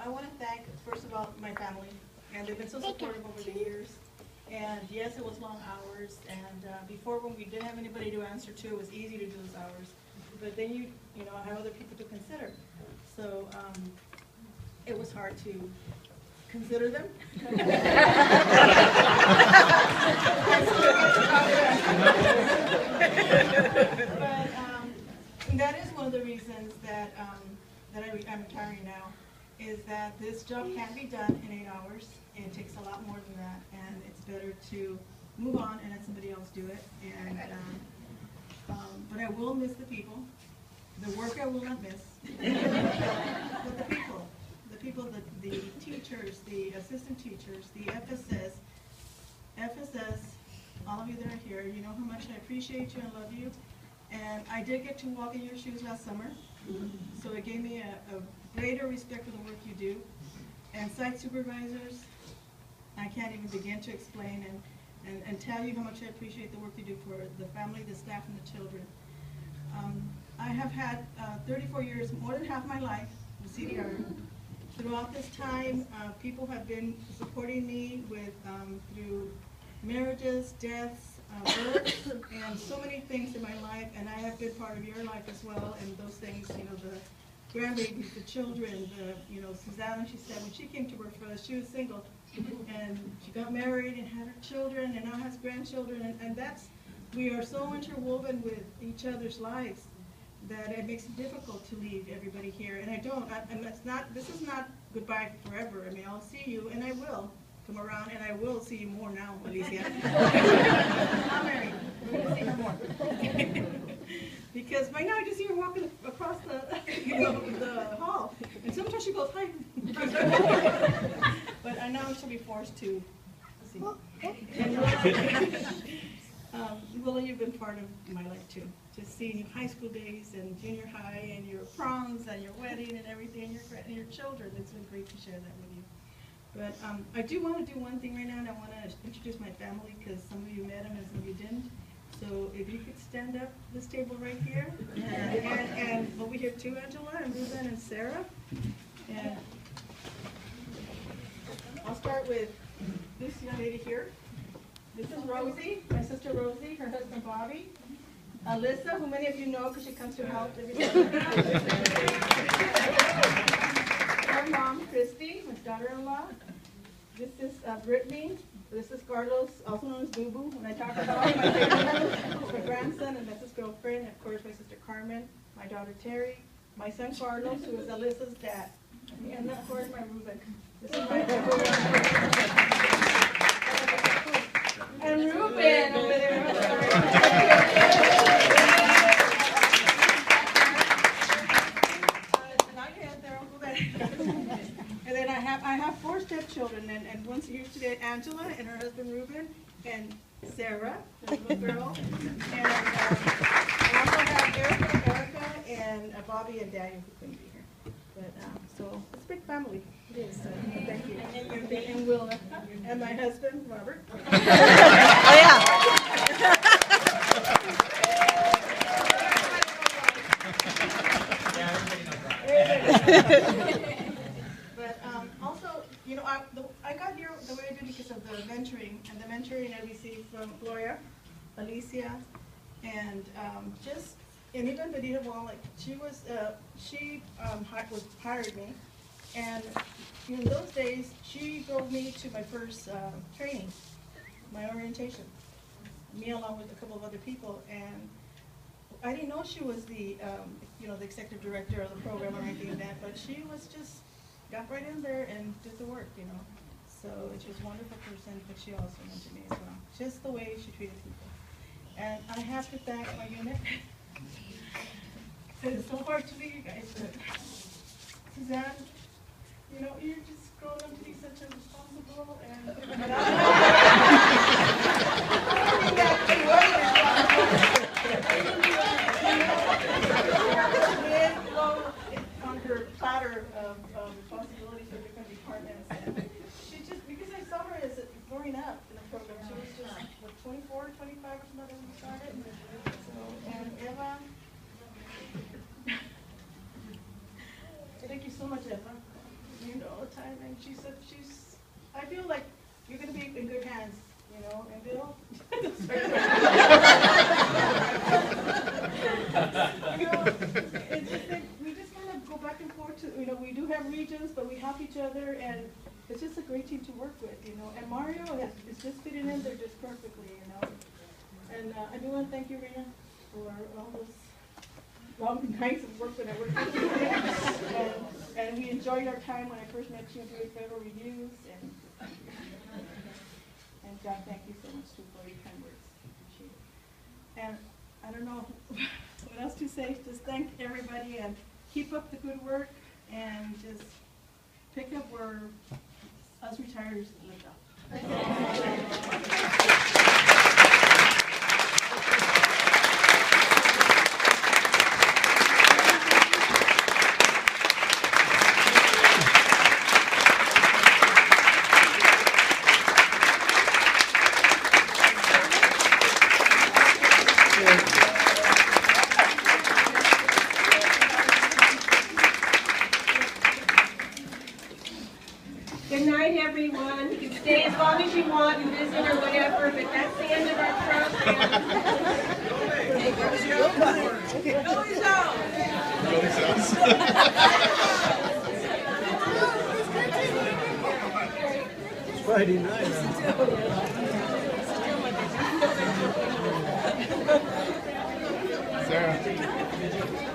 I want to thank, first of all, my family, and they've been so supportive over the years. And yes, it was long hours, and before when we didn't have anybody to answer to, it was easy to do those hours. But then you know, have other people to consider. So it was hard to consider them. But that is one of the reasons that I'm retiring now, is that this job can't be done in 8 hours. It takes a lot more than that, and it's better to move on and let somebody else do it. And but I will miss the people. The work I will not miss. But the people, the teachers, the assistant teachers, the FSS, all of you that are here, you know how much I appreciate you and love you. And I did get to walk in your shoes last summer, so it gave me a greater respect for the work you do. And site supervisors, I can't even begin to explain and tell you how much I appreciate the work you do for the family, the staff, and the children. I have had 34 years, more than half my life, in CDR. Throughout this time, people have been supporting me with through marriages, deaths, births, and so many things in my life, and I have been part of your life as well, and those things, you know, the grandbabies, the children, you know, Susanna, she said when she came to work for us, she was single, and she got married and had her children, and now has grandchildren, and that's, we are so interwoven with each other's lives that it makes it difficult to leave everybody here, and I don't, and that's not, this is not goodbye forever. I mean, I'll see you, and I will come around, and I will see you more now, Alicia. I'm married. We're going to see her more. Because right now I just see her walking across the, you know, the hall, and sometimes she goes, hi. But I know she'll be forced to see. Willie, you've been part of my life too. Just seeing your high school days and junior high and your proms and your wedding and everything, and your children. It's been great to share that with you. But I do want to do one thing right now, and I want to introduce my family, because some of you met them and some of you didn't. So if you could stand up this table right here, and over here too, Angela, and Ruben and Sarah. And I'll start with this young lady here. This is Rosie, my sister Rosie, her husband Bobby. Alyssa, who many of you know because she comes to help every day. Her mom, Christy, my daughter-in-law. This is Brittany. This is Carlos, also known as Boo Boo. When I talk about him, my grandson, and that's his girlfriend. And of course, my sister Carmen, my daughter Terry, my son Carlos, who is Alyssa's dad. And of course, my Ruben. This is my and Ruben over there. And then I have 4 stepchildren, and one's here today, Angela and her husband Ruben, and Sarah, the little girl, and I also have Erica, and Bobby and Daniel who couldn't be here. But so it's a big family. It is. Thank you. And your baby and Willa, and my husband Robert. Oh yeah. But also, you know, I got here the way I did because of the mentoring, and the mentoring I received from Gloria, Alicia, and just, and even Benita Wall, like she hired me, and in those days she drove me to my first training, my orientation, me along with a couple of other people, and I didn't know she was the, you know, the executive director of the program or anything like that, but she was just, got right in there and did the work, you know. So she was a wonderful person, but she also mentored me as well. Just the way she treated people. And I have to thank my unit. It's so hard to leave you guys, but Suzanne, you know, you're just grown up to be such a responsible and on her platter of responsibilities for different departments. And she just, because I saw her as growing up in the program, she was just, what, 24, 25 or something when we started. So, and Eva, thank you so much, Eva. you know, all the time, and she said I feel like you're going to be in good hands, you know, and Bill. You know, it's just that we just kind of go back and forth to, you know, we do have regions, but we help each other, and it's just a great team to work with, you know. And Mario is just fitting in there just perfectly, you know. And I do want to thank you, Rena, for all those long nights of work that I worked with you. And we enjoyed our time when I first met you doing federal reviews. And John, thank you so much too for your kind words. Appreciate it. And I don't know what else to say. Just thank everybody and keep up the good work and just pick up where us retirees left off. Good night, everyone. You can stay as long as you want and visit or whatever, but that's the end of our program. It's Friday night. Sarah.